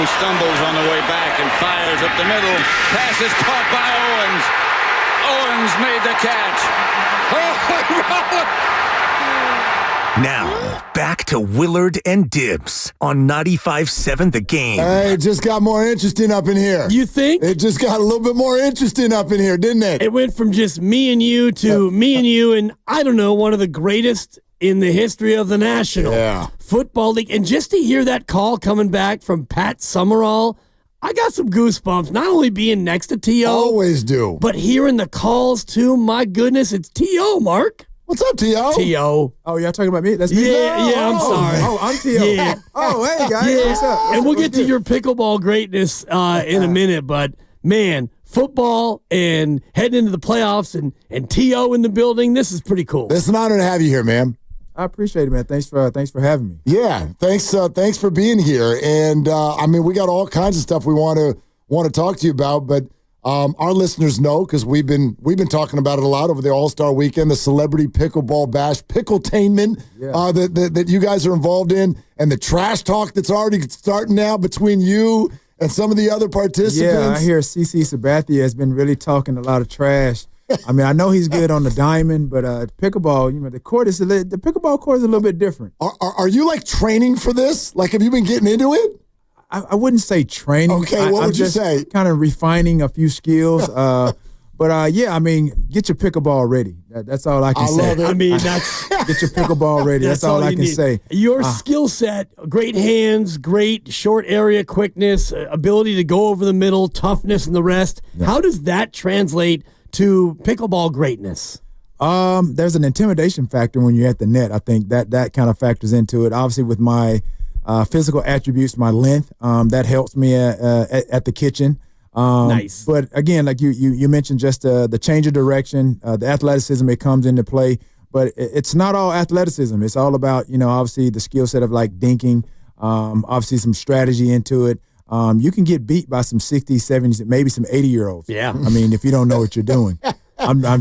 Owens stumbles on the way back and fires up the middle. Pass is caught by Owens. Owens made the catch. Now, back to Willard and Dibs on 95.7 The Game. Hey, it just got more interesting up in here. You think? It just got a little bit more interesting up in here, didn't it? It went from just me and you to me and you and, I don't know, one of the greatest in the history of the National Football League. And just to hear that call coming back from Pat Summerall, I got some goosebumps, not only being next to T.O. Always do. But hearing the calls, too. My goodness, it's T.O., Mark. What's up, T.O.? T.O. Oh, y'all talking about me? That's me? Yeah, I'm sorry. Oh, I'm T.O. Yeah. Oh, hey, guys. Yeah. What's up? And we'll get to your pickleball greatness in a minute, but, man, football and heading into the playoffs and T.O. in the building, this is pretty cool. It's an honor to have you here, man. I appreciate it, man. Thanks for having me. Yeah, thanks for being here. And, I mean, we got all kinds of stuff we want to talk to you about, but our listeners know, because we've been talking about it a lot over the All-Star Weekend, the Celebrity Pickleball Bash, Pickletainment that you guys are involved in, and the trash talk that's already starting now between you and some of the other participants. Yeah, I hear CC Sabathia has been really talking a lot of trash. I mean, I know he's good on the diamond, but pickleball, the pickleball court is a little bit different. Are you like training for this? Like, have you been getting into it? I wouldn't say training. Okay, what would you say? Kind of refining a few skills. Yeah, I mean, get your pickleball ready. That's all I can say. Love it. I mean, that's get your pickleball ready. That's all I can say. Your skill set, great hands, great short area quickness, ability to go over the middle, toughness, and the rest. Yeah. How does that translate to pickleball greatness? There's an intimidation factor when you're at the net. I think that kind of factors into it. Obviously, with my physical attributes, my length, that helps me at the kitchen. Nice. But again, like you mentioned, just the change of direction, the athleticism, it comes into play. But it's not all athleticism. It's all about, obviously the skill set of like dinking, obviously some strategy into it. You can get beat by some 60s, 70s, maybe some 80-year-olds. Yeah. I mean, if you don't know what you're doing.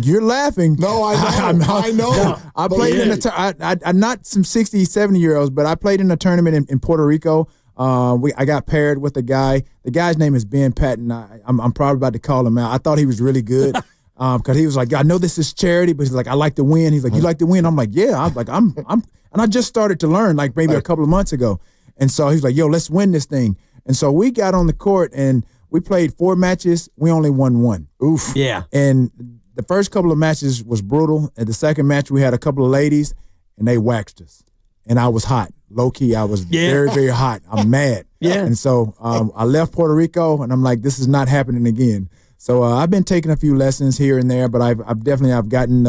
You're laughing. No, I know. I know. No, I played I'm not some 60, 70-year-olds, but I played in a tournament in Puerto Rico. I got paired with a guy. The guy's name is Ben Patton. I'm probably about to call him out. I thought he was really good because he was like, I know this is charity, but he's like, I like to win. He's like, you like to win? I'm like, yeah. I'm like, I'm, and I just started to learn like maybe a couple of months ago. And so he's like, yo, let's win this thing. And so we got on the court and we played 4 matches. We only won 1. Oof. Yeah. And the first couple of matches was brutal. At the second match, we had a couple of ladies, and they waxed us. And I was hot. Low-key, I was very, very hot. I'm mad. Yeah. And so I left Puerto Rico, and I'm like, this is not happening again. So I've been taking a few lessons here and there, but I've definitely gotten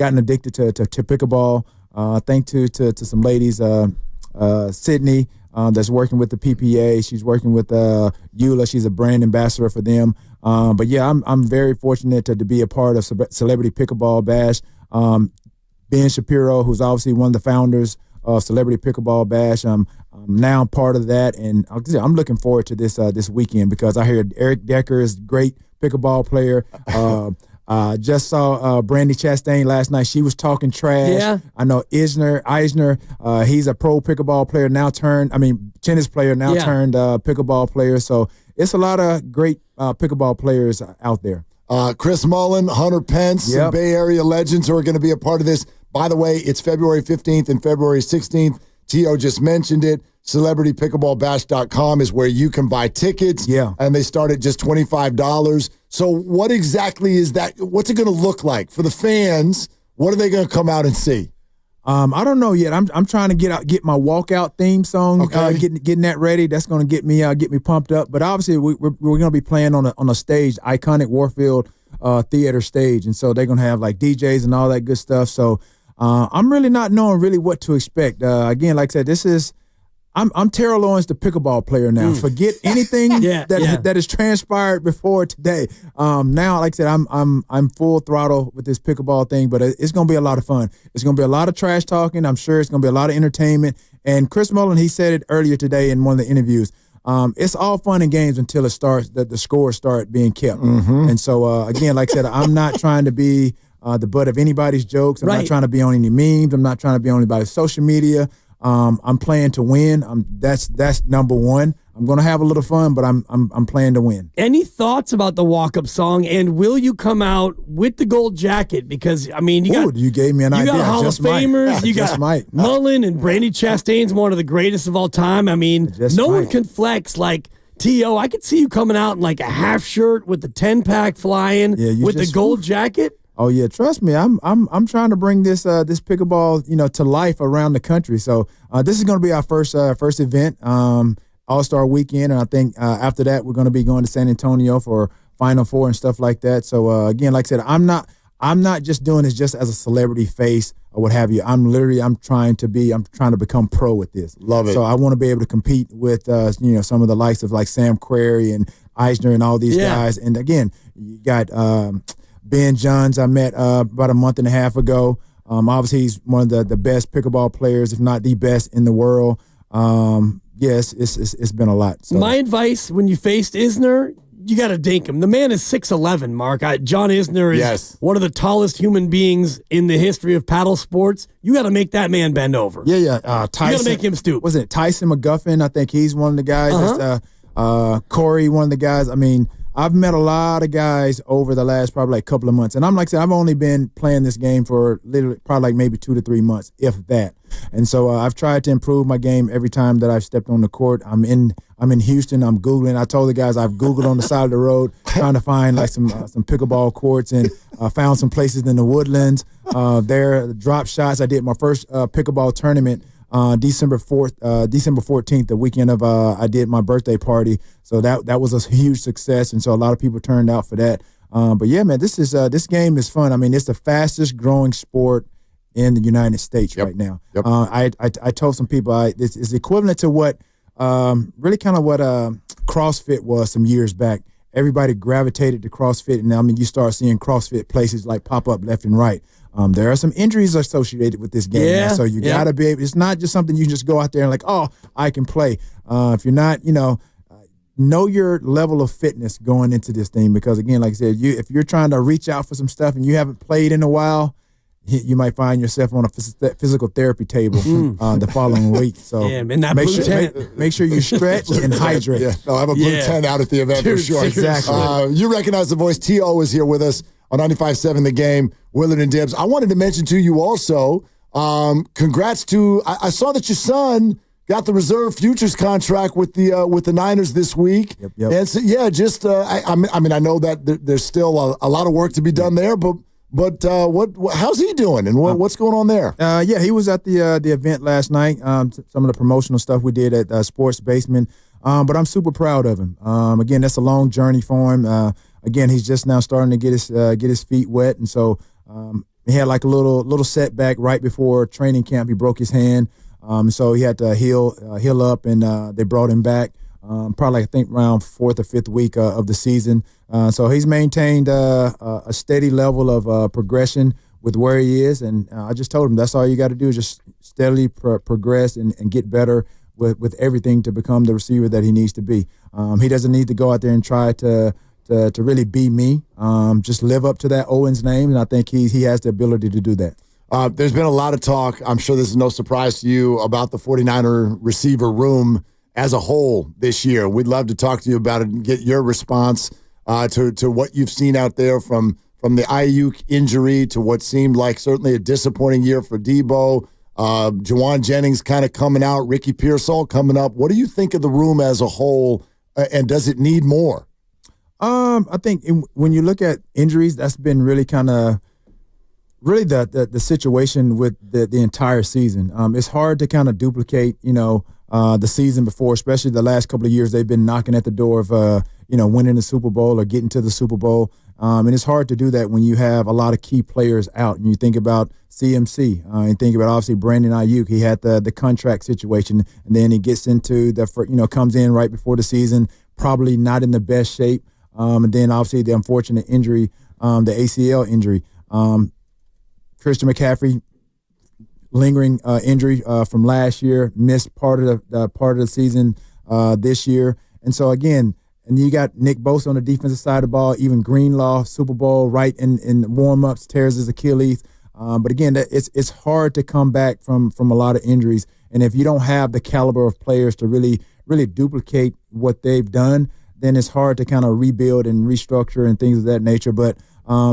addicted to pickleball. Thanks to some ladies, Sydney, that's working with the PPA. She's working with Eula. She's a brand ambassador for them. But yeah, I'm very fortunate to be a part of Celebrity Pickleball Bash. Ben Shapiro, who's obviously one of the founders of Celebrity Pickleball Bash, I'm now part of that, and I'm looking forward to this weekend because I heard Eric Decker is a great pickleball player. Just saw Brandy Chastain last night. She was talking trash. Yeah. I know Eisner, he's a pro pickleball player tennis player turned pickleball player. So it's a lot of great pickleball players out there. Chris Mullen, Hunter Pence, some Bay Area legends who are going to be a part of this. By the way, it's February 15th and February 16th. T.O. just mentioned it. CelebrityPickleballBash.com is where you can buy tickets. Yeah. And they start at just $25. So what exactly is that? What's it going to look like for the fans? What are they going to come out and see? I don't know yet. I'm trying to get my walkout theme song, getting that ready. That's going to get me pumped up. But obviously, we're going to be playing on a stage, iconic Warfield Theater stage, and so they're going to have like DJs and all that good stuff. So I'm really not knowing really what to expect. Again, like I said, I'm Terrell Owens, the pickleball player now. Forget anything that has transpired before today. Now, like I said, I'm full throttle with this pickleball thing, but it's going to be a lot of fun. It's going to be a lot of trash talking. I'm sure it's going to be a lot of entertainment. And Chris Mullen, he said it earlier today in one of the interviews. It's all fun and games until it starts. The scores start being kept. Mm-hmm. And so again, like I said, I'm not trying to be the butt of anybody's jokes. I'm not trying to be on any memes. I'm not trying to be on anybody's social media. I'm playing to win. That's number one. I'm going to have a little fun, but I'm playing to win. Any thoughts about the walk-up song, and will you come out with the gold jacket? Because, I mean, you gave me an idea. You got Hall of Famers. You got Mullen and Brandy Chastain's one of the greatest of all time. I mean, no one can flex like T.O. I could see you coming out in like a half shirt with the 10-pack flying with the gold jacket. Oh yeah, trust me. I'm trying to bring this pickleball to life around the country. So this is going to be our first event, All-Star Weekend, and I think after that we're going to be going to San Antonio for Final Four and stuff like that. So again, like I said, I'm not just doing this just as a celebrity face or what have you. I'm trying to become pro with this. Love it. So I want to be able to compete with some of the likes of like Sam Querrey and Eisner and all these guys. And again, you got Ben Johns I met about a month and a half ago. Obviously, he's one of the best pickleball players, if not the best in the world. Yes, it's been a lot. So. My advice when you faced Isner, you got to dink him. The man is 6'11", Mark. John Isner is one of the tallest human beings in the history of paddle sports. You got to make that man bend over. Yeah. Tyson, you got to make him stoop. Was it Tyson McGuffin? I think he's one of the guys. Corey, one of the guys. I mean, I've met a lot of guys over the last probably like couple of months. And I'm like I said, I've only been playing this game for literally probably like maybe 2 to 3 months, if that. And so I've tried to improve my game every time that I've stepped on the court. I'm in Houston. I'm Googling. I told the guys I've Googled on the side of the road trying to find like some pickleball courts, and found some places in the Woodlands. There, drop shots. I did my first pickleball tournament December 14th, the weekend of I did my birthday party. So that was a huge success, and so a lot of people turned out for that. But yeah, man, this game is fun. I mean, it's the fastest growing sport in the United States right now. Yep. I told some people it's equivalent to what really kind of what CrossFit was some years back. Everybody gravitated to CrossFit, and I mean, you start seeing CrossFit places like pop up left and right. There are some injuries associated with this game, now, so you got to be able. It's not just something you just go out there and like, oh, I can play. If you're not, know your level of fitness going into this thing, because again, like I said, if you're trying to reach out for some stuff and you haven't played in a while, you might find yourself on a physical therapy table the following week. So make sure you stretch and hydrate. I'll have a blue tent out at the event for sure. Exactly. You recognize the voice. T.O. is here with us on 95.7 The Game, Willard and Dibs. I wanted to mention to you also, congrats to, I saw that your son got the reserve futures contract with the Niners this week. Yep. And so, I mean, I know that there's still a lot of work to be done there, but how's he doing, and what's going on there? He was at the event last night. Some of the promotional stuff we did at Sports Basement, but I'm super proud of him. Again, that's a long journey for him. Again, he's just now starting to get his feet wet, and so he had like a little setback right before training camp. He broke his hand, so he had to heal up, and they brought him back. Probably I think around 4th or 5th week of the season. So he's maintained a steady level of progression with where he is, and I just told him that's all you got to do is just steadily progress and get better with everything to become the receiver that he needs to be. He doesn't need to go out there and try to really be me. Just live up to that Owens name, and I think he has the ability to do that. There's been a lot of talk, I'm sure this is no surprise to you, about the 49er receiver room as a whole this year. We'd love to talk to you about it and get your response to what you've seen out there from the Aiyuk injury to what seemed like certainly a disappointing year for Debo. Juwan Jennings kind of coming out, Ricky Pearsall coming up. What do you think of the room as a whole, and does it need more? I think when you look at injuries, that's been really kind of the situation with the entire season. It's hard to kind of duplicate, the season before, especially the last couple of years. They've been knocking at the door of, winning the Super Bowl or getting to the Super Bowl. And it's hard to do that when you have a lot of key players out. And you think about CMC, and think about obviously Brandon Aiyuk. He had the contract situation, and then he gets into comes in right before the season, probably not in the best shape. And then obviously the unfortunate injury, the ACL injury. Christian McCaffrey, lingering injury from last year, missed part of the season this year. And so again, and you got Nick Bosa on the defensive side of the ball, even Greenlaw, Super Bowl, right in warm-ups, tears his Achilles. But again, it's hard to come back from a lot of injuries. And if you don't have the caliber of players to really really duplicate what they've done, then it's hard to kind of rebuild and restructure and things of that nature. But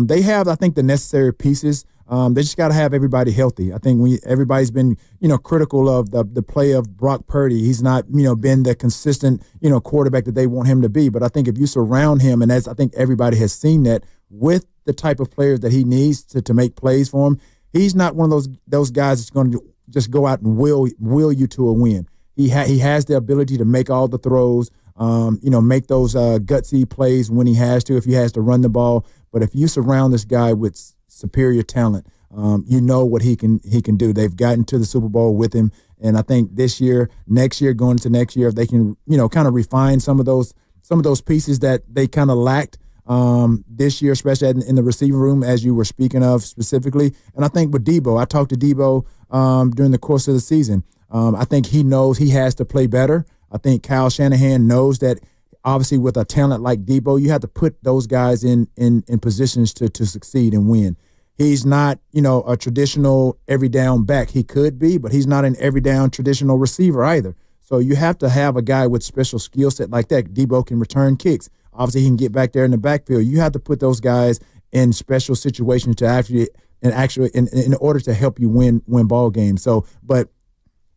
they have, I think, the necessary pieces. They just got to have everybody healthy. I think everybody's been, critical of the play of Brock Purdy. He's not, been the consistent, quarterback that they want him to be. But I think if you surround him, and as I think everybody has seen that with the type of players that he needs to make plays for him, he's not one of those guys that's going to just go out and will you to a win. He has the ability to make all the throws, make those gutsy plays when he has to, if he has to run the ball. But if you surround this guy with superior talent, what he can do. They've gotten to the Super Bowl with him, and I think next year, going into next year, if they can, kind of refine some of those pieces that they kind of lacked this year, especially in the receiving room, as you were speaking of specifically. And I think with Debo, I talked to Debo during the course of the season. I think he knows he has to play better. I think Kyle Shanahan knows that. Obviously, with a talent like Debo, you have to put those guys in positions to succeed and win. He's not, a traditional every down back. He could be, but he's not an every down traditional receiver either. So you have to have a guy with special skill set like that. Debo can return kicks. Obviously, he can get back there in the backfield. You have to put those guys in special situations to in order to help you win ball games. So, but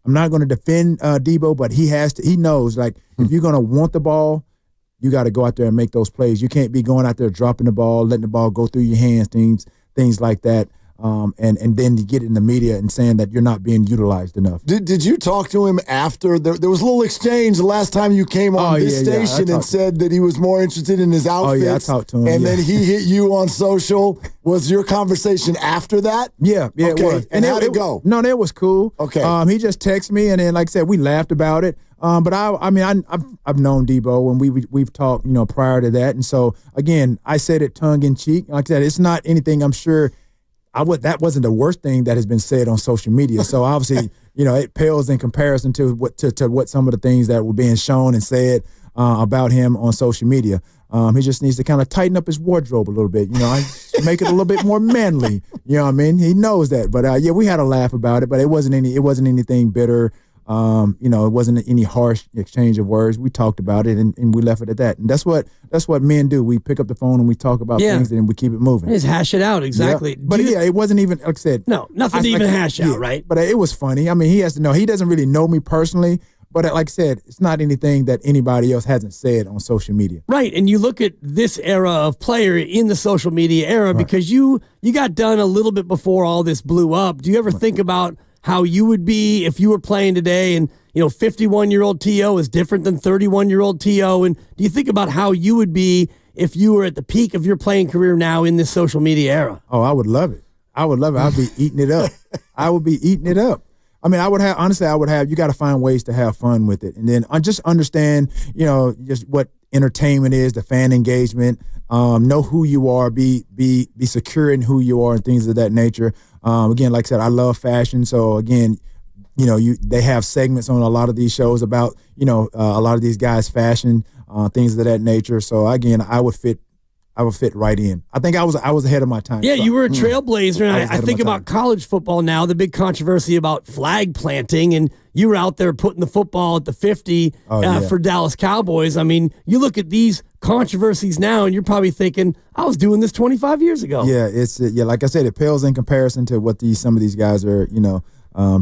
I'm not going to defend Debo, but he knows, like, if you're going to want the ball, you got to go out there and make those plays. You can't be going out there dropping the ball, letting the ball go through your hands, things like that. And then you get in the media and saying that you're not being utilized enough. Did you talk to him after? There was a little exchange the last time you came on this station and said that he was more interested in his outfits. Oh, yeah, I talked to him. And then he hit you on social. Was your conversation after that? Yeah, okay. It was. And how'd it go? No, that was cool. Okay. He just texted me, and then, like I said, we laughed about it. But I've known Debo, and we've talked, prior to that. And so, again, I said it tongue in cheek. Like I said, it's not anything I'm sure that wasn't the worst thing that has been said on social media. So obviously, it pales in comparison to what some of the things that were being shown and said about him on social media. He just needs to kind of tighten up his wardrobe a little bit, make it a little bit more manly. You know what I mean? He knows that. But we had a laugh about it, but it wasn't anything bitter. It wasn't any harsh exchange of words. We talked about it and we left it at that. And that's what men do. We pick up the phone and we talk about things and we keep it moving. Just hash it out, exactly. Yeah. But it wasn't even, like I said. No, nothing to even hash out, right? But it was funny. I mean, he has to know. He doesn't really know me personally. But like I said, it's not anything that anybody else hasn't said on social media. Right, and you look at this era of player in the social media era because you got done a little bit before all this blew up. Do you ever think about how you would be if you were playing today and, 51-year-old T.O. is different than 31-year-old T.O.? And do you think about how you would be if you were at the peak of your playing career now in this social media era? Oh, I would love it. I'd be eating it up. I would be eating it up. I mean, you got to find ways to have fun with it. And then just understand, just what entertainment is, the fan engagement, know who you are, be secure in who you are and things of that nature. Again, like I said, I love fashion. So again, they have segments on a lot of these shows about, a lot of these guys' fashion, things of that nature. So again, I would fit right in. I think I was ahead of my time. Yeah, you were a trailblazer. And I think about college football now, the big controversy about flag planting, and you were out there putting the football at the 50 for Dallas Cowboys. I mean, you look at these controversies now, and you're probably thinking, I was doing this 25 years ago. Yeah, like I said, it pales in comparison to what some of these guys are,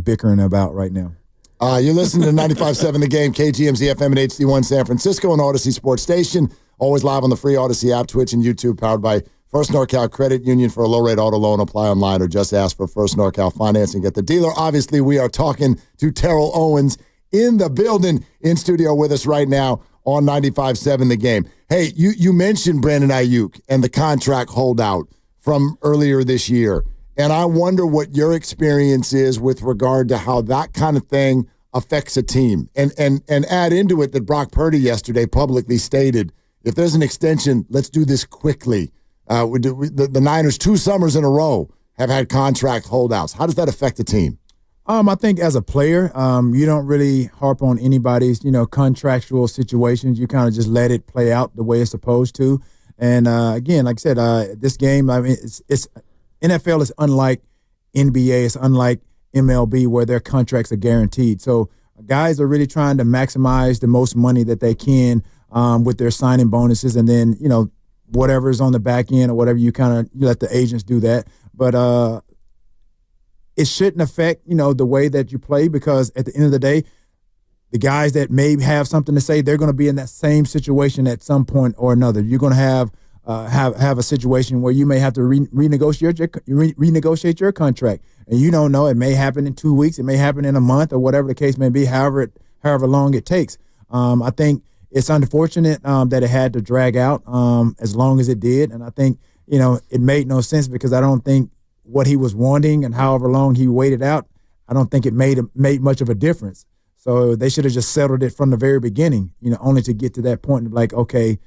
bickering about right now. You're listening to 95.7 The Game, KGMZ FM and HD1 San Francisco and Odyssey Sports Station. Always live on the free Odyssey app, Twitch, and YouTube, powered by First NorCal Credit Union. For a low-rate auto loan, apply online or just ask for First NorCal Financing. Get the dealer. Obviously, we are talking to Terrell Owens in the building, in studio with us right now on 95.7 The Game. Hey, you mentioned Brandon Aiyuk and the contract holdout from earlier this year. And I wonder what your experience is with regard to how that kind of thing affects a team. And add into it that Brock Purdy yesterday publicly stated, if there's an extension, let's do this quickly. The Niners, 2 summers in a row, have had contract holdouts. How does that affect the team? I think as a player, you don't really harp on anybody's, contractual situations. You kind of just let it play out the way it's supposed to. And again, like I said, this game, I mean, it's NFL is unlike NBA. It's unlike MLB where their contracts are guaranteed. So Guys are really trying to maximize the most money that they can with their signing bonuses, and then whatever is on the back end or whatever you let the agents do that. But it shouldn't affect the way that you play, because at the end of the day, the guys that may have something to say, they're going to be in that same situation at some point or another. You're going to have a situation where you may have to renegotiate your contract, and you don't know. It may happen in 2 weeks, it may happen in a month, or whatever the case may be. However long it takes. I think it's unfortunate that it had to drag out as long as it did, and I think it made no sense, because I don't think what he was wanting and however long he waited out, I don't think it made much of a difference. So they should have just settled it from the very beginning, only to get to that point of like, okay,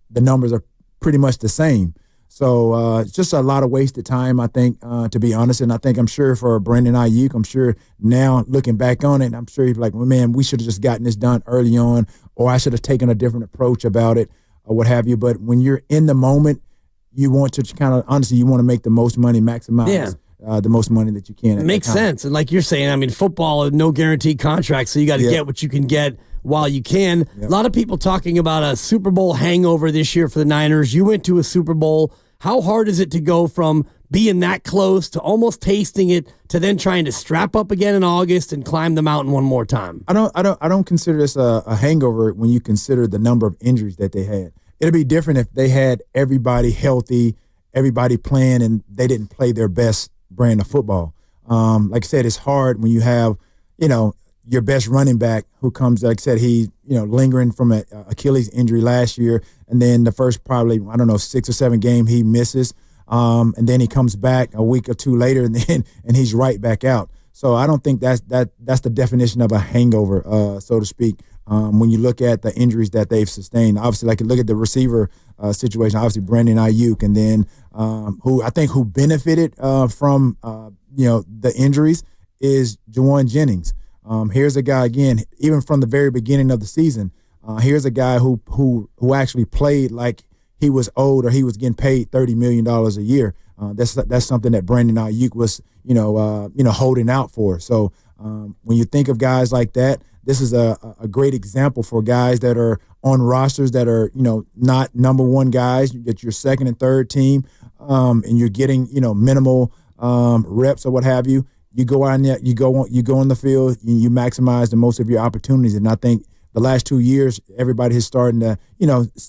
the numbers are pretty much the same. So it's just a lot of wasted time, I think, to be honest. And I'm sure for Brandon Aiyuk, I'm sure now looking back on it, I'm sure he's like, well, man, we should have just gotten this done early on, or I should have taken a different approach about it, or what have you. But when you're in the moment, you want to you want to make the most money, maximize the most money that you can. It makes sense. And like you're saying, football, no guaranteed contracts, so you got to get what you can get while you can. Yep. A lot of people talking about a Super Bowl hangover this year for the Niners. You went to a Super Bowl. How hard is it to go from being that close to almost tasting it to then trying to strap up again in August and climb the mountain one more time? I don't consider this a hangover when you consider the number of injuries that they had. It'd be different if they had everybody healthy, everybody playing, and they didn't play their best brand of football. Like I said, it's hard when you have, your best running back who comes, like I said, he, lingering from an Achilles injury last year, and then the first probably, 6 or 7 game he misses, and then he comes back a week or two later, and he's right back out. So I don't think that's the definition of a hangover, so to speak. When you look at the injuries that they've sustained, obviously, like look at the receiver situation, obviously Brandon Aiyuk, and then who benefited from the injuries is Juwan Jennings. Here's a guy, again, even from the very beginning of the season, here's a guy who actually played like he was owed, or he was getting paid $30 million a year. That's something that Brandon Aiyuk was holding out for. So when you think of guys like that, this is a great example for guys that are on rosters that are not number one guys. You get your second and third team, and you're getting minimal reps or what have you. You go out there, you go on the field, and you maximize the most of your opportunities. And I think the last 2 years, everybody is starting to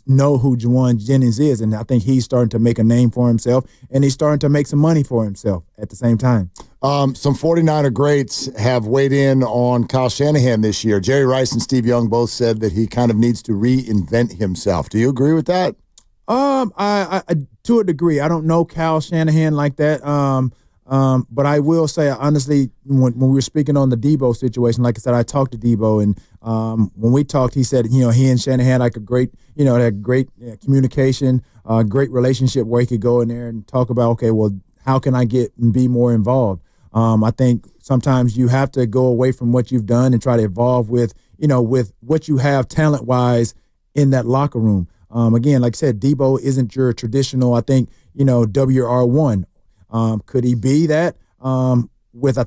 know who Juwan Jennings is, and I think he's starting to make a name for himself, and he's starting to make some money for himself at the same time. Some 49er greats have weighed in on Kyle Shanahan this year. Jerry Rice and Steve Young both said that he kind of needs to reinvent himself. Do you agree with that? I to a degree. I don't know Kyle Shanahan like that. But I will say, honestly, when we were speaking on the Debo situation, like I said, I talked to Debo, and when we talked, he said, he and Shanahan had great communication, great relationship where he could go in there and talk about, okay, well, how can I get and be more involved? I think sometimes you have to go away from what you've done and try to evolve with what you have talent-wise in that locker room. Again, like I said, Debo isn't your traditional, I think, WR1. Could he be that with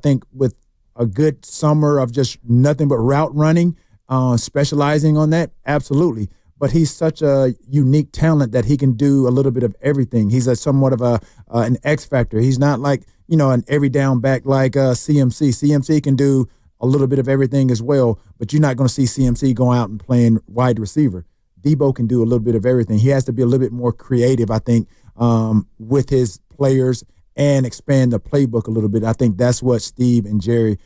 a good summer of just nothing but route running, specializing on that? Absolutely. But he's such a unique talent that he can do a little bit of everything. He's somewhat of an X factor. He's not like, an every down back like CMC. CMC can do a little bit of everything as well, but you're not going to see CMC going out and playing wide receiver. Debo can do a little bit of everything. He has to be a little bit more creative, I think, with his players and expand the playbook a little bit. I think that's what Steve and Jerry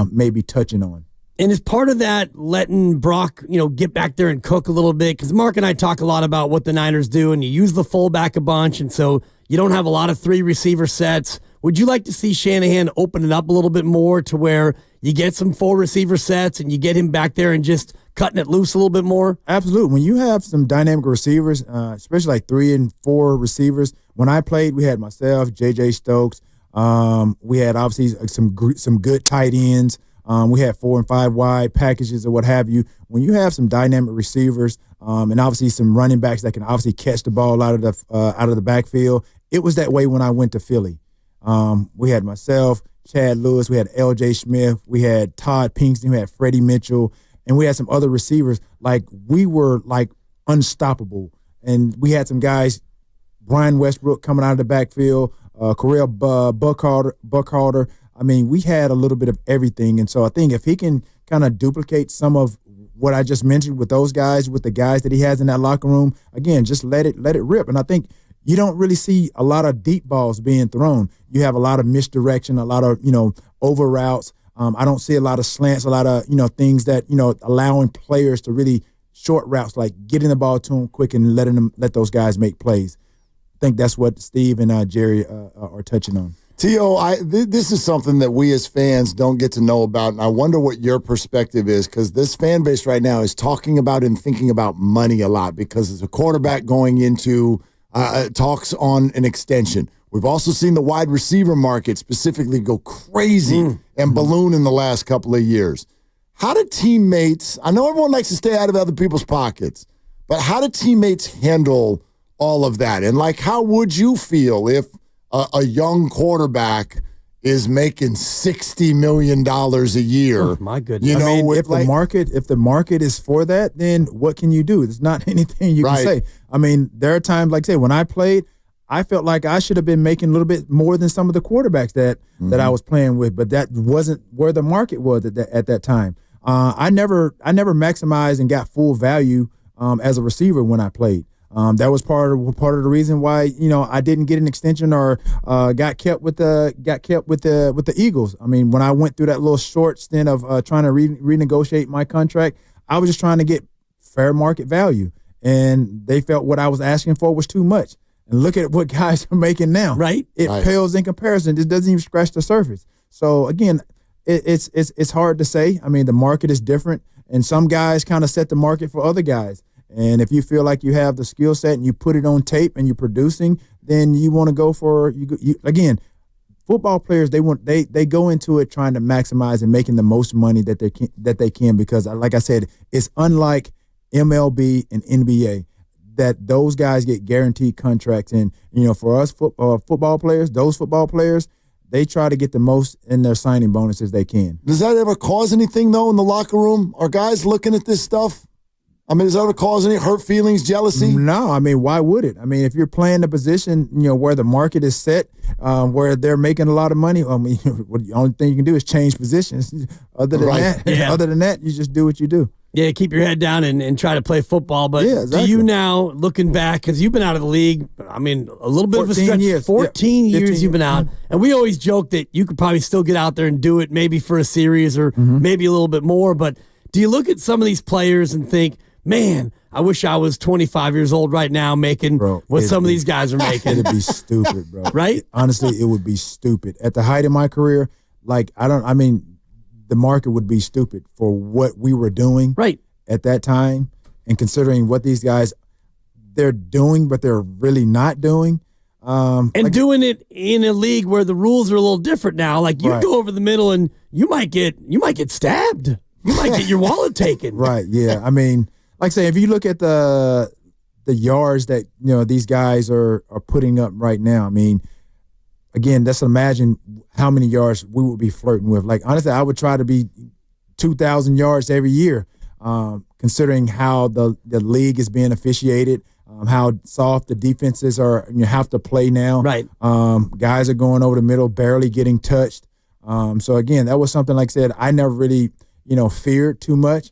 may be touching on. And as part of that, letting Brock, get back there and cook a little bit, because Mark and I talk a lot about what the Niners do, and you use the fullback a bunch, and so you don't have a lot of 3 receiver sets. Would you like to see Shanahan open it up a little bit more to where you get some 4 receiver sets and you get him back there and just cutting it loose a little bit more? Absolutely. When you have some dynamic receivers, especially like 3 and 4 receivers, when I played, we had myself, J.J. Stokes. We had obviously some good tight ends. We had 4 and 5 wide packages or what have you. When you have some dynamic receivers and obviously some running backs that can obviously catch the ball out of the backfield, it was that way when I went to Philly. We had myself, Chad Lewis, we had L.J. Smith, we had Todd Pinkston, we had Freddie Mitchell, and we had some other receivers. Like, we were, like, unstoppable. And we had some guys, Brian Westbrook coming out of the backfield, Correll Buckhalter. I mean, we had a little bit of everything. And so I think if he can kind of duplicate some of what I just mentioned with those guys, with the guys that he has in that locker room, again, just let it rip. And I think you don't really see a lot of deep balls being thrown. You have a lot of misdirection, a lot of, over routes. I don't see a lot of slants, a lot of, things that, allowing players to really short routes, like getting the ball to them quick and let those guys make plays. I think that's what Steve and Jerry are touching on. T.O., this is something that we as fans don't get to know about, and I wonder what your perspective is, because this fan base right now is talking about and thinking about money a lot because it's a quarterback going into talks on an extension. We've also seen the wide receiver market specifically go crazy and balloon in the last couple of years. How do teammates – I know everyone likes to stay out of other people's pockets, but how do teammates handle all of that? And, like, how would you feel if – a young quarterback is making $60 million a year? Oh, my goodness. If the market is for that, then what can you do? There's not anything you can say. I mean, there are times, like I say, when I played, I felt like I should have been making a little bit more than some of the quarterbacks that I was playing with, but that wasn't where the market was at that time. I never maximized and got full value as a receiver when I played. That was part of the reason why I didn't get an extension or got kept with the Eagles. I mean, when I went through that little short stint of trying to renegotiate my contract, I was just trying to get fair market value, and they felt what I was asking for was too much. And look at what guys are making now. Right? It pales in comparison. It doesn't even scratch the surface. So again, it's hard to say. I mean, the market is different, and some guys kind of set the market for other guys. And if you feel like you have the skill set and you put it on tape and you're producing, then you want to go for you. Again, football players, they go into it trying to maximize and making the most money that they can because, like I said, it's unlike MLB and NBA that those guys get guaranteed contracts. And for us football players, those football players, they try to get the most in their signing bonuses they can. Does that ever cause anything though in the locker room? Are guys looking at this stuff? I mean, does that ever cause any hurt feelings, jealousy? No, I mean, why would it? I mean, if you're playing the position, where the market is set, where they're making a lot of money, I mean, the only thing you can do is change positions. Other than that, you just do what you do. Yeah, keep your head down and try to play football. But exactly. Do you now, looking back, because you've been out of the league, I mean, a little bit of a stretch. 14 years you've been out. And we always joke that you could probably still get out there and do it maybe for a series or maybe a little bit more. But do you look at some of these players and think, man, I wish I was 25 years old right now making what some of these guys are making. It'd be stupid, bro. Right? Honestly, it would be stupid. At the height of my career, the market would be stupid for what we were doing at that time and considering what these guys, they're doing, but they're really not doing. Doing it in a league where the rules are a little different now. Like, you go over the middle and you might get stabbed. You might get your wallet taken. Right, yeah. I mean, like I say, if you look at the yards that these guys are putting up right now, I mean, again, let's imagine how many yards we would be flirting with. Like, honestly, I would try to be 2,000 yards every year, considering how the league is being officiated, how soft the defenses are. Have to play now. Right. Guys are going over the middle, barely getting touched. So again, that was something, like I said, I never really feared too much.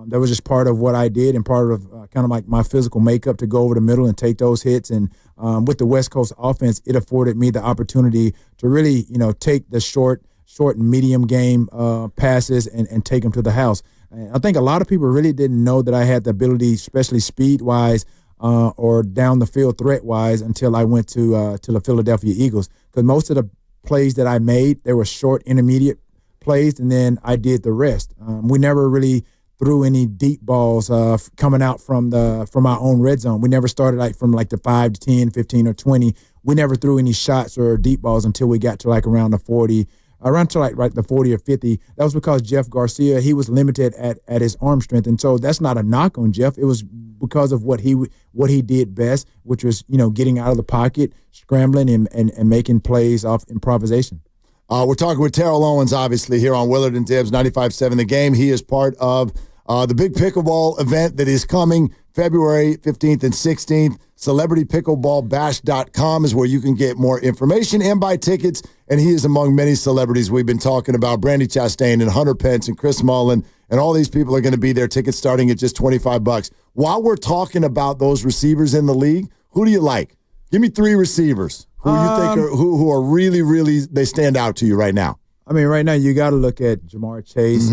That was just part of what I did and part of kind of like my physical makeup to go over the middle and take those hits. And with the West Coast offense, it afforded me the opportunity to really, take the short and medium game passes and take them to the house. And I think a lot of people really didn't know that I had the ability, especially speed-wise or down the field threat-wise, until I went to the Philadelphia Eagles. Because most of the plays that I made, they were short, intermediate plays, and then I did the rest. We never really threw any deep balls coming out from our own red zone. We never started from the 5 to 10, 15, or 20. We never threw any shots or deep balls until we got to around the 40, around to the 40 or 50. That was because Jeff Garcia, he was limited at his arm strength, and so that's not a knock on Jeff. It was because of what he did best, which was getting out of the pocket, scrambling, and making plays off improvisation. We're talking with Terrell Owens, obviously, here on Willard and Dibs, 95.7 The Game. He is part of the big pickleball event that is coming February 15th and 16th. CelebrityPickleballBash.com is where you can get more information and buy tickets. And he is among many celebrities we've been talking about. Brandy Chastain and Hunter Pence and Chris Mullin. And all these people are going to be there. Tickets starting at just $25. While we're talking about those receivers in the league, who do you like? Give me 3 receivers who you think who are really, really, they stand out to you right now. I mean, right now you got to look at Jamar Chase,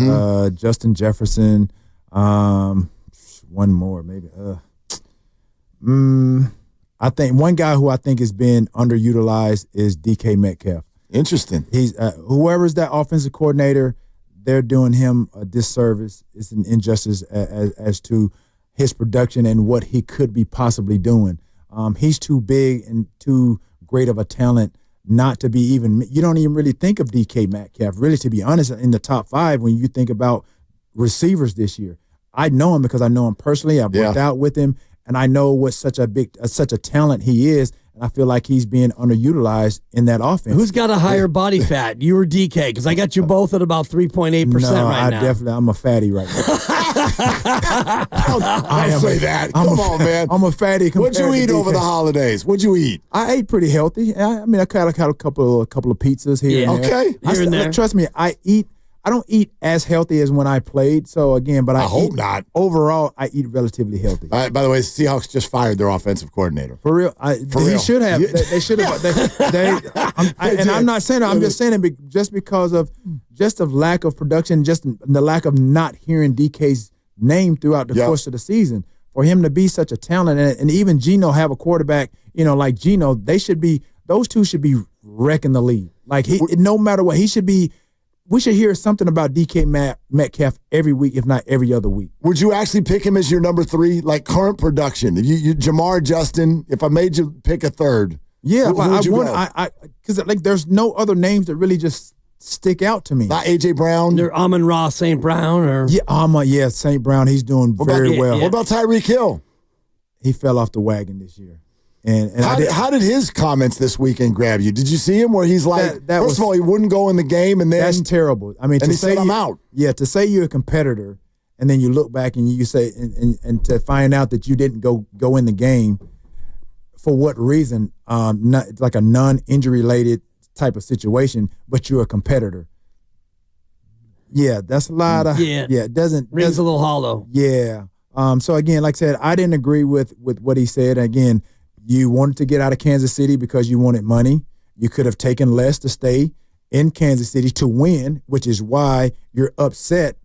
Justin Jefferson, one more maybe. I think one guy who I think has been underutilized is DK Metcalf. Interesting. He's whoever's that offensive coordinator, they're doing him a disservice. It's an injustice as to his production and what he could be possibly doing. He's too big and too great of a talent not to be even – you don't even really think of DK Metcalf, really, to be honest, in the top 5 when you think about receivers this year. I know him because I know him personally. I've worked out with him, and I know what such a talent he is, and I feel like he's being underutilized in that offense. Who's got a higher body fat, you or DK? Because I got you both at about 3.8% right now. I'm a fatty right now. I'll say that. Come on, man. I'm a fatty. What'd you eat over the holidays? What'd you eat? I ate pretty healthy. I mean, I had a couple of pizzas here and there. Okay. Here and there. Trust me, I don't eat as healthy as when I played. So again, but I hope not. Overall, I eat relatively healthy. By the way, the Seahawks just fired their offensive coordinator. For real, he should have. They should have. And I'm not saying that. I'm just saying it just because of lack of production, just the lack of not hearing DK's name throughout the course of the season. For him to be such a talent, and even Geno have a quarterback, like Geno, those two should be wrecking the league. Like no matter what, he should be. We should hear something about DK Metcalf every week, if not every other week. Would you actually pick him as your number 3, like current production? If you Jamar, Justin, if I made you pick a third, because like there's no other names that really just stick out to me. Not AJ Brown, or Amon-Ra St. Brown, or St. Brown. He's doing very well. What about Tyreek Hill? He fell off the wagon this year. And how did his comments this weekend grab you? Did you see him where he's like, first of all, he wouldn't go in the game, and then that's terrible. I mean, and he said, "I'm out." Yeah, to say you're a competitor, and then you look back and you say, and to find out that you didn't go in the game, for what reason? Not like a non-injury related type of situation, but you're a competitor. Yeah, that's a lot of it doesn't rings a little hollow. Yeah. So again, like I said, I didn't agree with what he said. Again. You wanted to get out of Kansas City because you wanted money. You could have taken less to stay in Kansas City to win, which is why you're upset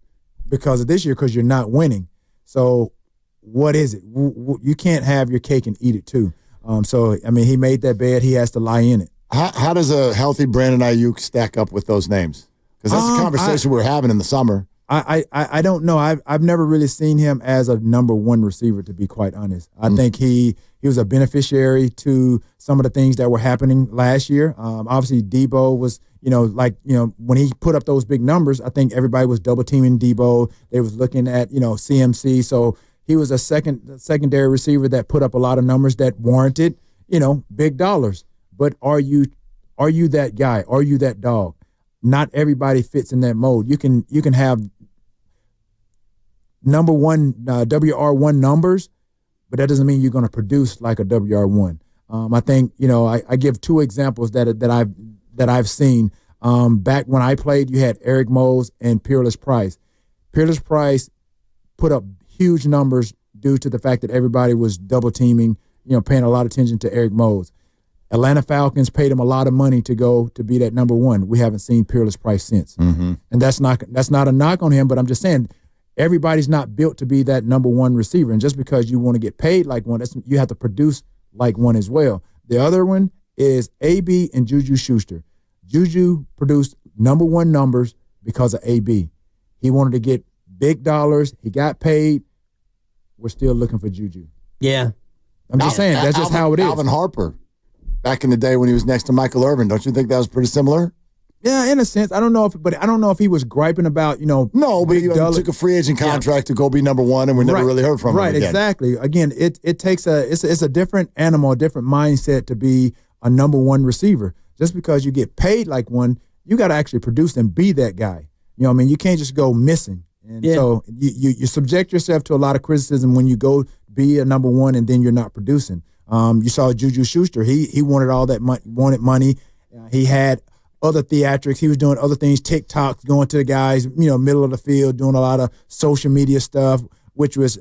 because of this year because you're not winning. So what is it? You can't have your cake and eat it too. So, I mean, he made that bed. He has to lie in it. How does a healthy Brandon Aiyuk stack up with those names? Because that's the conversation we're having in the summer. I don't know. I've never really seen him as a number 1 receiver, to be quite honest. I think he was a beneficiary to some of the things that were happening last year. Obviously, Debo was, when he put up those big numbers, I think everybody was double teaming Debo. They was looking at, CMC. So he was a secondary receiver that put up a lot of numbers that warranted, big dollars. But are you that guy? Are you that dog? Not everybody fits in that mold. You can have number 1 WR1 numbers, but that doesn't mean you're going to produce like a WR1. I think I give 2 examples that I've seen. Back when I played, you had Eric Mose and Peerless Price. Peerless Price put up huge numbers due to the fact that everybody was double teaming, paying a lot of attention to Eric Mose. Atlanta Falcons paid him a lot of money to go to be that number 1. We haven't seen Peerless Price since. And that's not a knock on him, but I'm just saying everybody's not built to be that number 1 receiver. And just because you want to get paid like one, you have to produce like one as well. The other one is AB and Juju Schuster. Juju produced number 1 numbers because of AB. He wanted to get big dollars. He got paid. We're still looking for Juju. Yeah. I'm just saying, that's just how it is. Alvin Harper. Back in the day when he was next to Michael Irvin, don't you think that was pretty similar? Yeah, in a sense. I don't know if he was griping about, No, but he took a free agent contract to go be number 1, and we never really heard from him again. Right, exactly. Again, it takes it's a different animal, a different mindset to be a number 1 receiver. Just because you get paid like one, you got to actually produce and be that guy. You know what I mean? You can't just go missing. And so you subject yourself to a lot of criticism when you go be a number one and then you're not producing. You saw Juju Schuster. He wanted all that wanted money. He had other theatrics. He was doing other things, TikTok, going to the guys, middle of the field, doing a lot of social media stuff, which was,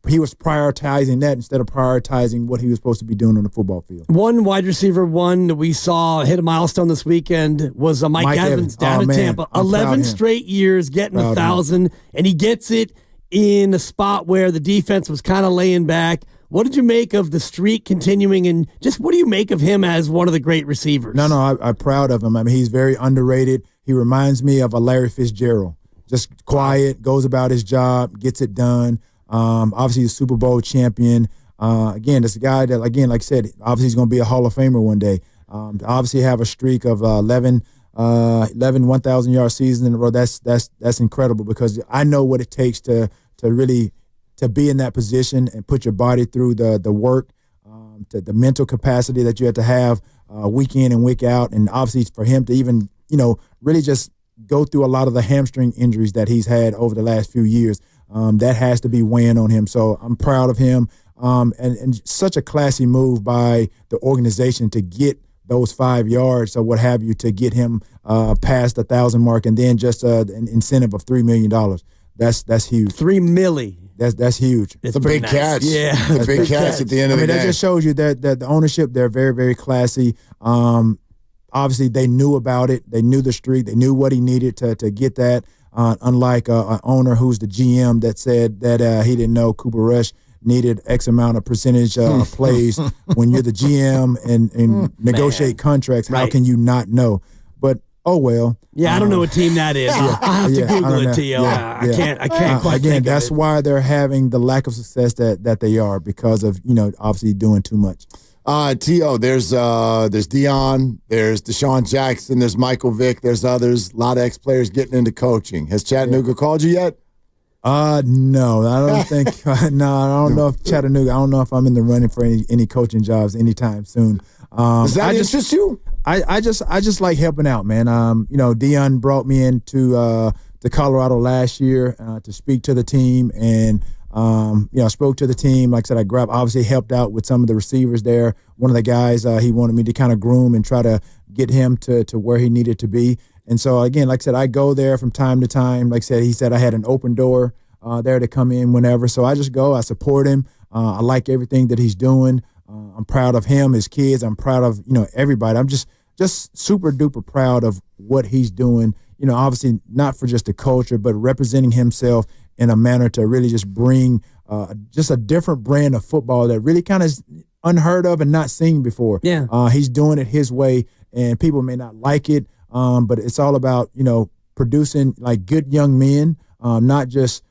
he was prioritizing that instead of prioritizing what he was supposed to be doing on the football field. One wide receiver that we saw hit a milestone this weekend was Mike Evans down in Tampa. 11 straight years getting 1,000, and he gets it in a spot where the defense was kind of laying back. What did you make of the streak continuing, and just what do you make of him as one of the great receivers? No, I'm proud of him. He's very underrated. He reminds me of a Larry Fitzgerald. Just quiet, goes about his job, gets it done. Obviously, he's a Super Bowl champion. Again, this guy that, again, like I said, obviously he's going to be a Hall of Famer one day. Obviously have a streak of 11 1,000-yard seasons in a row. That's incredible, because I know what it takes to really to be in that position and put your body through the work, the mental capacity that you have to have week in and week out, and obviously for him to even really just go through a lot of the hamstring injuries that he's had over the last few years. That has to be weighing on him. So I'm proud of him, and such a classy move by the organization to get those 5 yards or what have you, to get him past the 1,000 mark, and then just an incentive of $3 million. That's huge. $3 million. That's huge. It's a big catch. Yeah, it's a big catch at the end of the day. That just shows you that the ownership, they're very, very classy. Obviously, they knew about it. They knew the streak. They knew what he needed to get that. Unlike an owner who's the GM that said that he didn't know Cooper Rush needed X amount of percentage plays. When you're the GM and negotiate contracts, how can you not know? But oh well. Yeah, I don't know what team that is. I'll have to Google it to you. I can't quite again, think that's of it. why they're having the lack of success that they are, because of obviously doing too much. T.O., there's Deion, there's Deshaun Jackson, there's Michael Vick, there's others, a lot of ex-players getting into coaching. Has Chattanooga called you yet? No, I don't think. No, I don't know if Chattanooga. I don't know if I'm in the running for any coaching jobs anytime soon. Does that interest you? I just like helping out, man. Deion brought me into to Colorado last year to speak to the team, and I spoke to the team. Like I said, obviously helped out with some of the receivers there. One of the guys, he wanted me to kind of groom and try to get him to where he needed to be. And so, again, like I said, I go there from time to time. Like I said, he said I had an open door there to come in whenever. So I just go. I support him. I like everything that he's doing. I'm proud of him, his kids. I'm proud of, everybody. I'm just super duper proud of what he's doing. Obviously not for just the culture, but representing himself in a manner to really just bring just a different brand of football that really kind of is unheard of and not seen before. Yeah. He's doing it his way, and people may not like it, but it's all about, producing like good young men, not just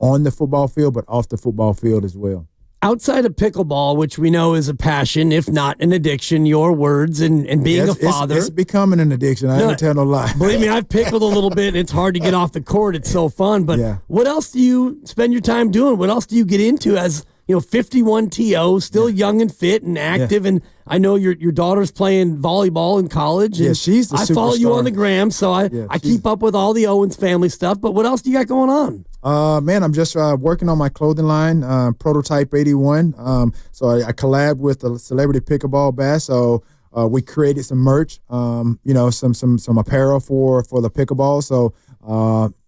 on the football field, but off the football field as well. Outside of pickleball, which we know is a passion, if not an addiction, your words and being a father. It's becoming an addiction. I ain't tell no lie. Believe me, I've pickled a little bit. It's hard to get off the court. It's so fun. But what else do you spend your time doing? What else do you get into as 51 TO, still young and fit and active? And I know your daughter's playing volleyball in college. And she's the superstar. I follow you on the gram, so I keep up with all the Owens family stuff. But what else do you got going on? Man, I'm just working on my clothing line, Prototype 81. So I collabed with the Celebrity Pickleball Bash. So we created some merch, some apparel for the pickleball. So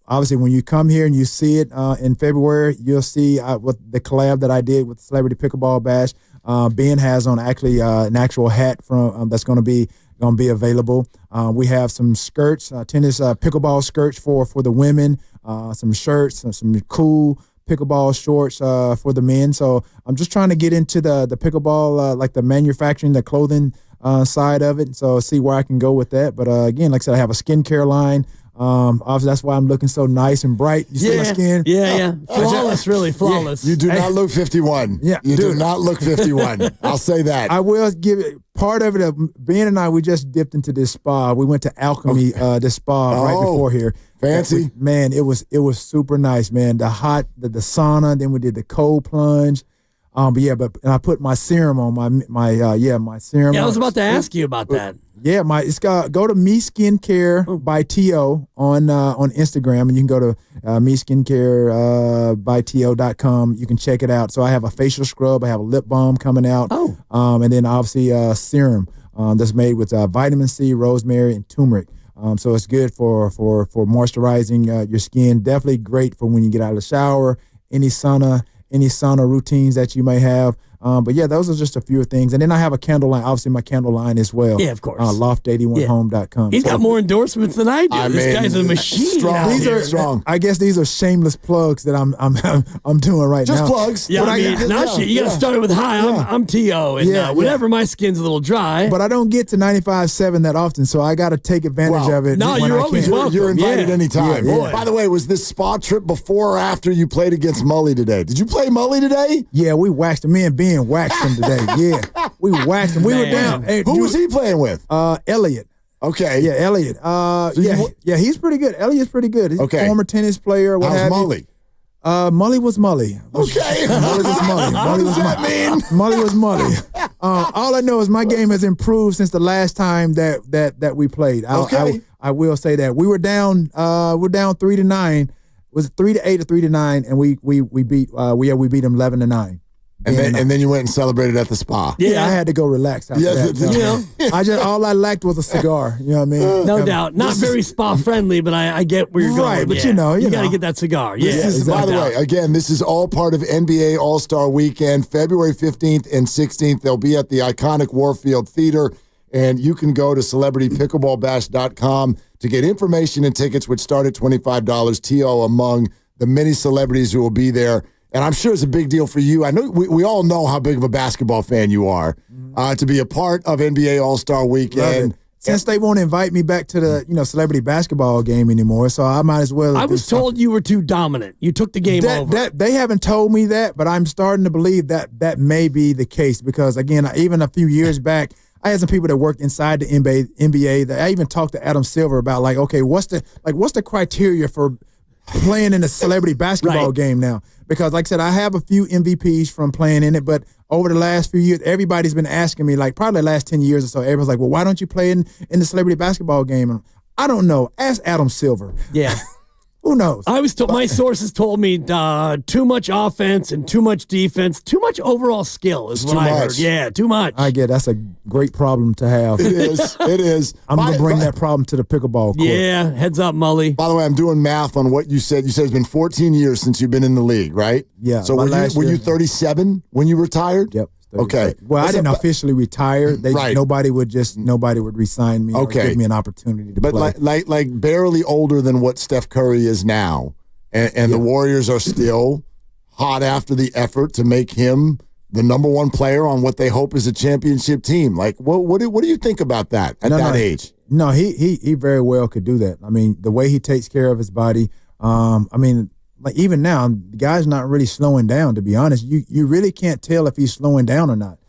obviously, when you come here and you see it in February, you'll see what the collab that I did with the Celebrity Pickleball Bash. Ben has on actually an actual hat from that's going to be available. We have some skirts, tennis pickleball skirts for the women. Some shirts, some cool pickleball shorts for the men. So I'm just trying to get into the pickleball, like the manufacturing, the clothing side of it. So see where I can go with that. But again, like I said, I have a skincare line. Obviously, that's why I'm looking so nice and bright. You see my skin? Yeah. Flawless, really flawless. You do not look 51. Yeah, you do not look 51. I'll say that. I will give it part of it. Ben and I, we just dipped into this spa. We went to Alchemy, this spa right before here. Fancy. Man, it was super nice, man. The sauna, then we did the cold plunge. But I put my serum on my serum. Yeah, I was about to ask you about that. Yeah, go to Me Skincare by T.O. on Instagram, and you can go to by TO.com. You can check it out. So I have a facial scrub, I have a lip balm coming out, and then obviously serum that's made with vitamin C, rosemary, and turmeric. So it's good for moisturizing your skin. Definitely great for when you get out of the shower, any sauna routines that you may have. But yeah, those are just a few things. And then I have a candle line, obviously my candle line as well. Yeah, of course. Loft81home.com. He's got more endorsements than I do. This guy's a machine. Strong. These are strong. I guess these are shameless plugs that I'm doing right now. Just plugs. Yeah, you got to start it with hi. I'm T.O. And whenever my skin's a little dry. But I don't get to 95.7 that often, so I got to take advantage of it. No, you're always welcome. You're invited anytime. Yeah. By the way, was this spa trip before or after you played against Mully today? Did you play Mully today? Yeah, we waxed him. Me and Ben waxed him today. Yeah, we waxed him. We were down. Hey, who was he playing with? Elliot. Okay. Yeah, Elliot. He's pretty good. Elliot's pretty good. He's a former tennis player. How's Mully? Mully was Mully. Okay. Mully was Mully. What does that mean? Mully was Mully. All I know is my game has improved since the last time that we played. I will say that we were down. We're down 3-9. Was it 3-8 or 3-9? And we beat them 11-9. And then you went and celebrated at the spa. Yeah, I had to go relax after that. All I lacked was a cigar. You know what I mean? No doubt. Not very spa friendly, but I get where you're going. Right, but you got to get that cigar. Yeah. By the way, again, this is all part of NBA All-Star Weekend, February 15th and 16th. They'll be at the iconic Warfield Theater, and you can go to celebritypickleballbash.com to get information and tickets, which start at $25. T.O. among the many celebrities who will be there. And I'm sure it's a big deal for you. I know we all know how big of a basketball fan you are. To be a part of NBA All-Star Weekend. Since they won't invite me back to the celebrity basketball game anymore, so I might as well. I was told you were too dominant. You took the game over. They haven't told me that, but I'm starting to believe that may be the case because, again, even a few years back, I had some people that worked inside the NBA that I even talked to Adam Silver about, what's the criteria for playing in a celebrity basketball game now? Because, like I said, I have a few MVPs from playing in it, but over the last few years, everybody's been asking me, probably the last 10 years or so, everyone's like, well, why don't you play in the celebrity basketball game? And I don't know. Ask Adam Silver. Yeah. Who knows? I was told, my sources told me too much offense and too much defense, too much overall skill is what I heard. Yeah, too much. I get that's a great problem to have. It is. It is. I'm going to bring that problem to the pickleball court. Yeah, heads up, Mully. By the way, I'm doing math on what you said. You said it's been 14 years since you've been in the league, right? Yeah. So were you 37 when you retired? Yep. Okay. Well, I didn't officially retire. Nobody would re-sign me or give me an opportunity to play. But like barely older than what Steph Curry is now. And the Warriors are still hot after the effort to make him the number one player on what they hope is a championship team. Like, what do you think about that at that age? No, he very well could do that. I mean, the way he takes care of his body. Even now, the guy's not really slowing down. To be honest, you really can't tell if he's slowing down or not.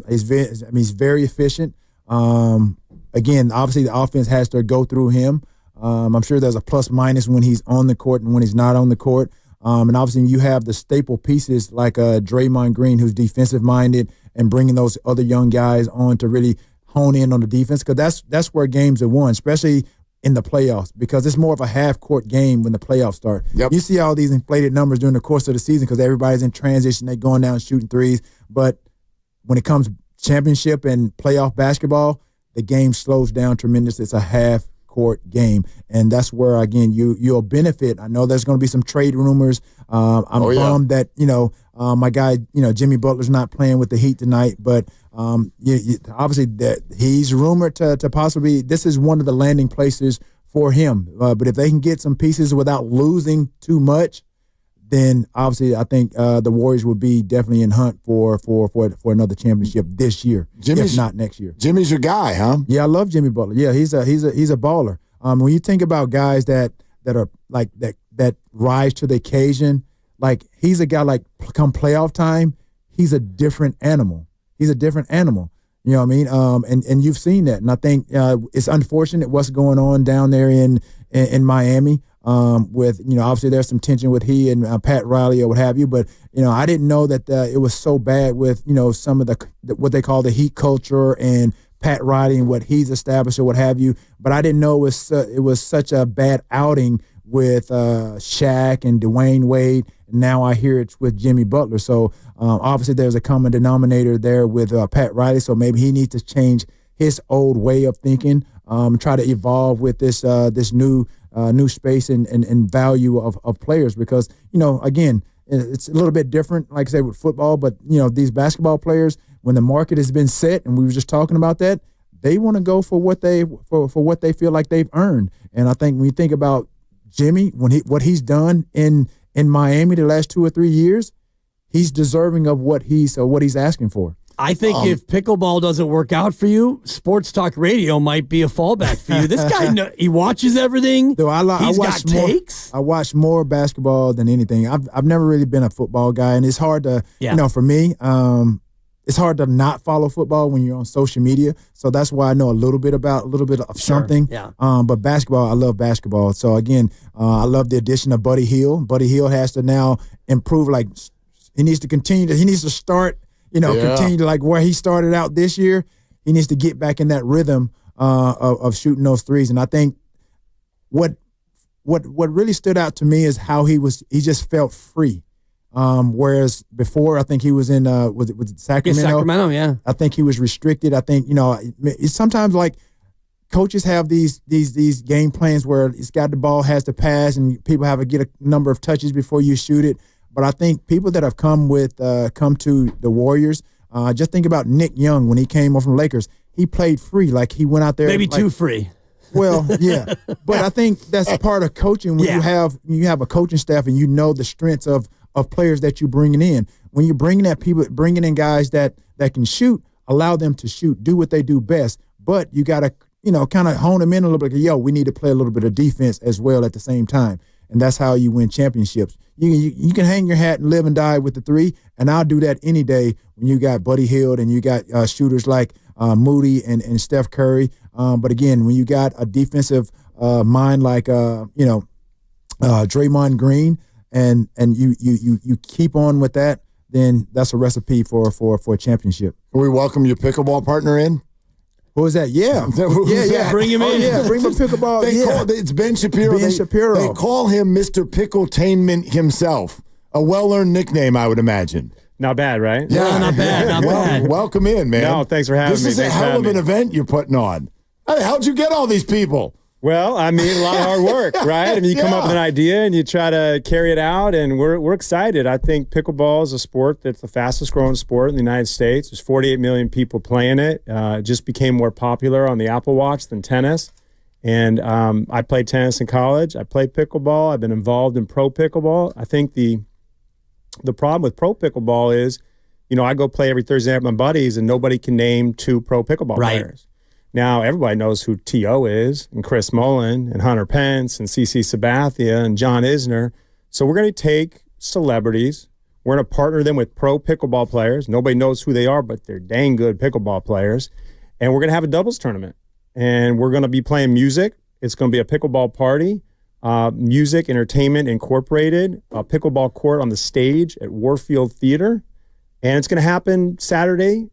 He's very efficient. Again, obviously the offense has to go through him. I'm sure there's a plus minus when he's on the court and when he's not on the court. And obviously you have the staple pieces like Draymond Green, who's defensive minded, and bringing those other young guys on to really hone in on the defense, because that's where games are won, especially in the playoffs, because it's more of a half-court game when the playoffs start. Yep. You see all these inflated numbers during the course of the season because everybody's in transition, they're going down shooting threes. But when it comes championship and playoff basketball, the game slows down tremendously. It's a half-court game, and that's where, again, you'll benefit. I know there's going to be some trade rumors. I'm bummed that, my guy, Jimmy Butler's not playing with the Heat tonight, but obviously that he's rumored to possibly, this is one of the landing places for him. But if they can get some pieces without losing too much, then obviously I think the Warriors will be definitely in hunt for another championship this year, if not next year. Jimmy's your guy, huh? Yeah, I love Jimmy Butler. Yeah, he's a baller. When you think about guys that are like that rise to the occasion, like he's a guy like come playoff time, he's a different animal. He's a different animal. You know what I mean? And you've seen that. And I think it's unfortunate what's going on down there in Miami. with, obviously there's some tension with he and Pat Riley or what have you, but, I didn't know that it was so bad with, some of what they call the heat culture and Pat Riley and what he's established or what have you. But I didn't know it was such a bad outing with Shaq and Dwayne Wade. And now I hear it's with Jimmy Butler. So obviously there's a common denominator there with Pat Riley. So maybe he needs to change his old way of thinking, try to evolve with this new space and value of players. Because, again, it's a little bit different, like I said, with football. But, these basketball players, when the market has been set, and we were just talking about that, they want to go for what they feel like they've earned. And I think when you think about Jimmy, what he's done in Miami the last 2 or 3 years, he's deserving of what he's asking for. I think if pickleball doesn't work out for you, sports talk radio might be a fallback for you. This guy, he watches everything. He's got takes. I watch more basketball than anything. I've never really been a football guy, and it's hard to, for me, it's hard to not follow football when you're on social media. So that's why I know a little bit of something. Yeah. But basketball, I love basketball. So again, I love the addition of Buddy Hield. Buddy Hield has to now improve. Like he needs to start. Continue to like where he started out this year. He needs to get back in that rhythm of shooting those threes. And I think what really stood out to me is how he just felt free. Whereas before, I think he was in was it Sacramento? Yeah, Sacramento, yeah. I think he was restricted. I think it's sometimes like coaches have these game plans where it's got the ball, has to pass, and people have to get a number of touches before you shoot it. But I think people that have come to the Warriors, just think about Nick Young when he came over from Lakers. He played free, like he went out there. Maybe too free. Well, yeah, but I think that's part of coaching when you have a coaching staff and you know the strengths of players that you're bringing in. When you're bringing in guys that can shoot, allow them to shoot, do what they do best. But you got to kind of hone them in a little bit. We need to play a little bit of defense as well at the same time. And that's how you win championships. You can hang your hat and live and die with the three, and I'll do that any day when you got Buddy Hield and you got shooters like Moody and Steph Curry. But again, when you got a defensive mind like Draymond Green, and you keep on with that, then that's a recipe for a championship. Can we welcome your pickleball partner in? Who was that? Yeah. Yeah. Bring him in. Yeah, bring him pickleball. It's Ben Shapiro. Shapiro. They call him Mr. Pickletainment himself. A well-earned nickname, I would imagine. Not bad, right? Yeah, no, not bad. Welcome in, man. No, thanks for having me. This is a hell of an event you're putting on. How'd you get all these people? Well, I mean, a lot of hard work, right? I mean, you come up with an idea and you try to carry it out, and we're excited. I think pickleball is a sport that's the fastest growing sport in the United States. There's 48 million people playing it. It just became more popular on the Apple Watch than tennis. And I played tennis in college. I played pickleball. I've been involved in pro pickleball. I think the problem with pro pickleball is, I go play every Thursday night with my buddies, and nobody can name 2 pro pickleball players. Now, everybody knows who T.O. is, and Chris Mullen, and Hunter Pence, and CeCe Sabathia, and John Isner. So we're going to take celebrities. We're going to partner them with pro pickleball players. Nobody knows who they are, but they're dang good pickleball players. And we're going to have a doubles tournament. And we're going to be playing music. It's going to be a pickleball party, music, entertainment incorporated, a pickleball court on the stage at Warfield Theater. And it's going to happen Saturday,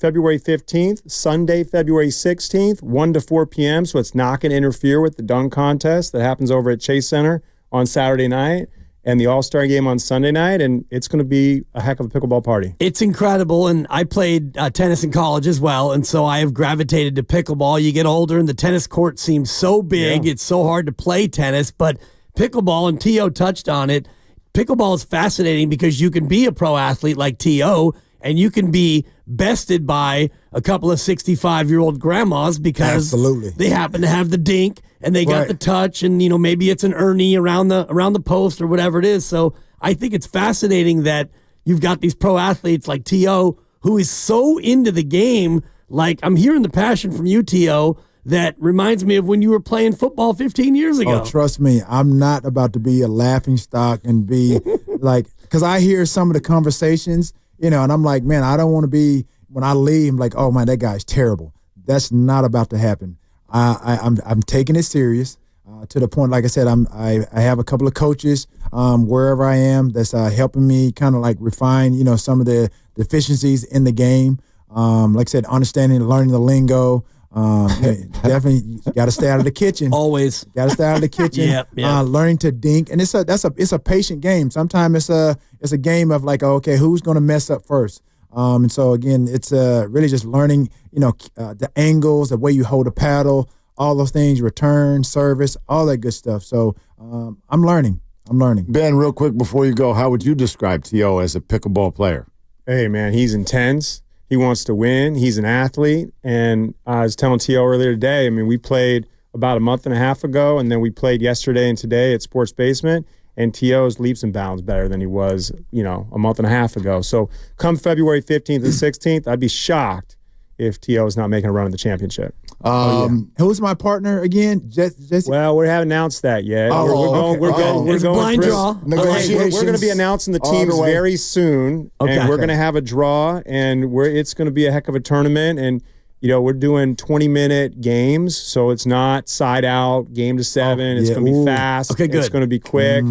February 15th, Sunday, February 16th, 1 to 4 p.m. So it's not going to interfere with the dunk contest that happens over at Chase Center on Saturday night and the All-Star game on Sunday night. And it's going to be a heck of a pickleball party. It's incredible. And I played tennis in college as well. And so I have gravitated to pickleball. You get older and the tennis court seems so big. Yeah. It's so hard to play tennis. But pickleball, and T.O. touched on it, pickleball is fascinating because you can be a pro athlete like T.O., and you can be bested by a couple of 65-year-old grandmas because they happen to have the dink and they got the touch, and maybe it's an Ernie around the post or whatever it is. So I think it's fascinating that you've got these pro athletes like T.O. who is so into the game. Like, I'm hearing the passion from you, T.O., that reminds me of when you were playing football 15 years ago. Oh, trust me, I'm not about to be a laughingstock and be like, because I hear some of the conversations, and I'm like, man, I don't want to be, when I leave, I'm like, oh, man, that guy's terrible. That's not about to happen. I'm taking it serious. to the point, like I said, I have a couple of coaches wherever I am that's helping me kind of like refine, some of the deficiencies in the game. Like I said, understanding, learning the lingo. Definitely got to stay out of the kitchen. Always got to stay out of the kitchen. Yep. Learning to dink, and it's a patient game. Sometimes it's a game of like, okay, who's going to mess up first? And so again, it's really just learning, the angles, the way you hold a paddle, all those things, return, service, all that good stuff. So I'm learning. Ben, real quick before you go, how would you describe T.O. as a pickleball player? Hey, man, he's intense. He wants to win. He's an athlete. And I was telling T.O. earlier today, we played about a month and a half ago, and then we played yesterday and today at Sports Basement, and T.O.'s leaps and bounds better than he was, a month and a half ago. So come February 15th and 16th, I'd be shocked if T.O. is not making a run at the championship. Who's my partner again? Jesse? Well, we haven't announced that yet. We're going blind draw. Negotiations. We're going to be announcing the teams very soon, and we're going to have a draw, and it's going to be a heck of a tournament. And we're doing 20-minute games, so it's not side out, game to 7. It's going to be fast. Okay, good. It's going to be quick.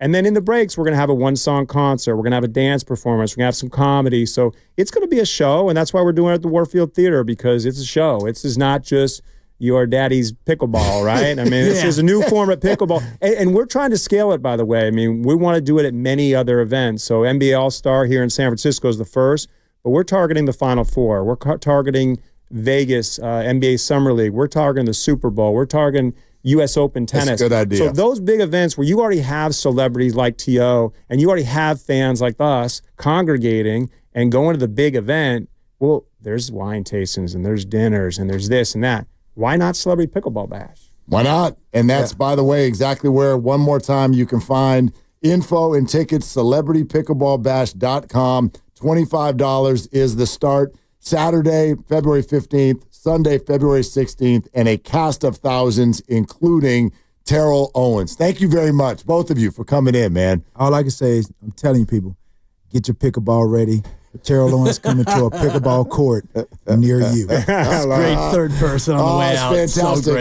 And then in the breaks, we're going to have a one-song concert. We're going to have a dance performance. We're going to have some comedy. So it's going to be a show, and that's why we're doing it at the Warfield Theater, because it's a show. This is not just your daddy's pickleball, right? This is a new form of pickleball. And we're trying to scale it, by the way. We want to do it at many other events. So NBA All-Star here in San Francisco is the first, but we're targeting the Final Four. We're targeting Vegas, NBA Summer League. We're targeting the Super Bowl. We're targeting U.S. Open tennis. That's a good idea. So those big events where you already have celebrities like T.O. and you already have fans like us congregating and going to the big event, well, there's wine tastings and there's dinners and there's this and that. Why not Celebrity Pickleball Bash? Why not? And that's, by the way, exactly where, one more time, you can find info and tickets, celebritypickleballbash.com. $25 is the start. Saturday, February 15th, Sunday, February 16th, and a cast of thousands, including Terrell Owens. Thank you very much, both of you, for coming in, man. All I can say is, I'm telling you, people, get your pickleball ready. Terrell Owens coming to a pickleball court near you. Great third person on the way out. Fantastic. So great.